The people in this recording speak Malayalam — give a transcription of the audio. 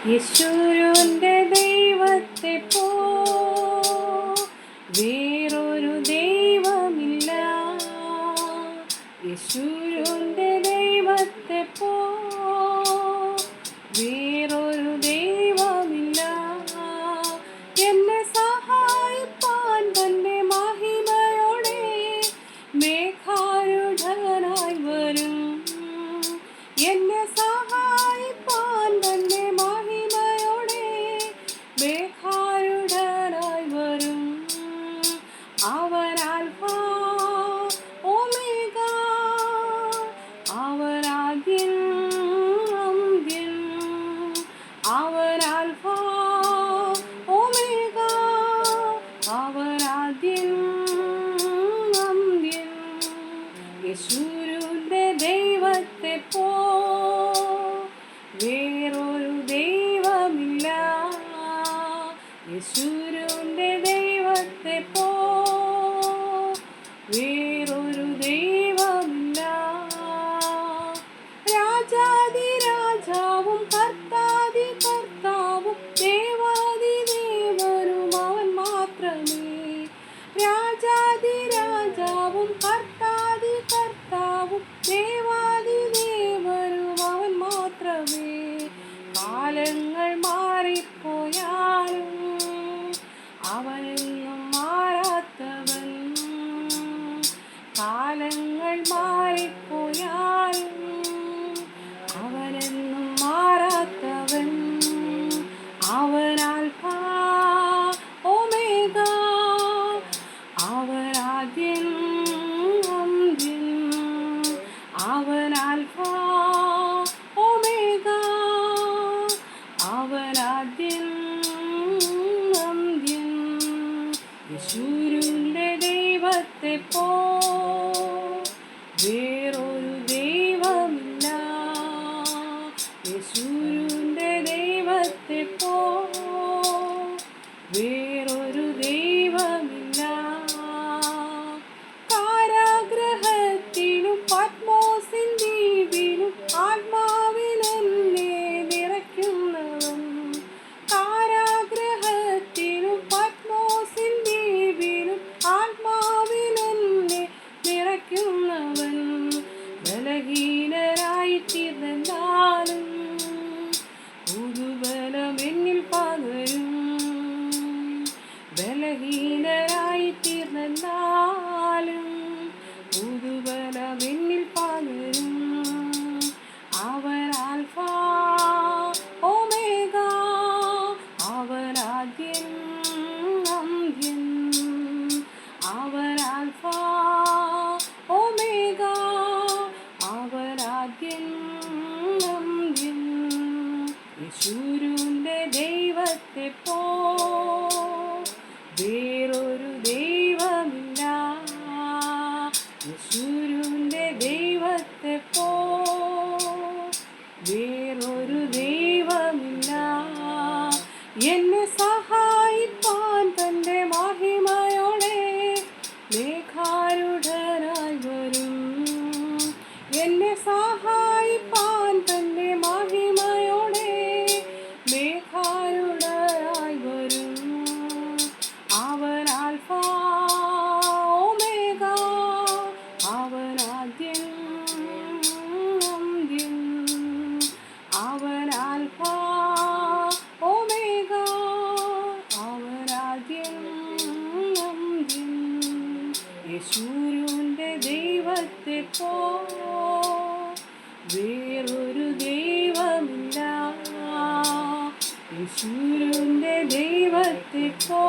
യേശുവിന്റെ ദൈവത്തെ പോ വേറൊരു ദൈവമില്ല. യേശുവിന്റെ ദൈവത്തെ പോ വേറൊരു ദൈവമില്ല. എന്നെ സഹായിപ്പാൻ തന്റെ മഹിമയോടെ മേഘാരൂഢനായി വരും. എന്നെ സഹായിപ്പാൻ തന്റെ മഹിമയോടെ മേഘാരൂഢനായി വരും. അവൻ ആൽഫ ഒമേഗ, അവൻ ആദ്യൻ അന്ത്യൻ. അവൻ ആൽഫ ഒമേഗ, അവൻ ആദ്യൻ അന്ത്യൻ. യേശുവിന്റെ ദൈവത്തെ പോ വേറൊരു ദൈവമില്ല. യേശുവിന്റെ ദൈവത്തെ പോ വേറൊരു ദൈവമില്ല. രാജാതി രാജാവും കർത്താതി കർത്താവും ദേവാതി ദേവനും അവൻ മാത്രമേ. രാജാതി രാജാവും കർത്താതി കർത്താവും ദേവാതി ദേവനും അവൻ മാത്രമേ. കാലങ്ങൾ മാറിപ്പോയാലും അവനെന്നും മാറാത്തവൻ. കാലങ്ങൾ മാറിപ്പോയാലും അവനെന്നും മാറാത്തവൻ. അവൻ ആൽഫ ഒമേഗ, അവൻ ആദ്യൻ അന്ത്യൻ. അവൻ ആൽഫ ഒമേഗ, അവൻ ആദ്യൻ അന്ത്യൻ. യേശുവിന്റെ ദൈവത്തെ പോ വേറൊരു ദൈവമില്ല. യേശുവിന്റെ ദൈവത്തെ പോ വേറൊരു ദൈവമില്ല. കാരാഗ്രഹത്തിലും പത്മോസിൻ ദ്വീപിലും ആത്മാവിലെന്നെ നിറയ്ക്കുന്നവൻ. കാരാഗ്രഹത്തിലും പത്മോസിൻ ദ്വീപിലും ആത്മാവിലെന്നെ നിറയ്ക്കുന്നവൻ. ബലഹീനരായി തീർന്നാലും പുതുബലം എന്നിൽ പകരും. ബലഹീനരായി തീർന്നാലും പുതുബലം എന്നിൽ പകരും. അവൻ ആൽഫ ഒമേഗ, അവൻ ആദ്യൻ അന്ത്യൻ. അവൻ ആൽഫ ഒമേഗ, അവൻ ആദ്യൻ അന്ത്യൻ. യേശുവിന്റെ ദൈവത്തെ പോ വേറൊരു ദൈവമില്ല. യേശുവിന്റെ ദൈവത്തെ പോ വേറൊരു ദൈവമില്ല. എന്നെ സഹായിപ്പാൻ തന്റെ മഹിമയോടെ മേഘാരൂഢനായി വരും. എന്നെ സഹായിപ്പാൻ തന്റെ മഹിമയോടെ മേഘാരൂഢനായി വരും. അവൻ ആൽഫ ഒമേഗ, അവൻ ആദ്യൻ അന്ത്യൻ. അവൻ ആൽഫ ഒമേഗ, അവൻ ആദ്യൻ അന്ത്യൻ. യേശുവിന്റെ ദൈവത്തെ പോ വേറൊരു ദൈവമില്ല. യേശുവിന്റെ ദൈവത്തെ പോ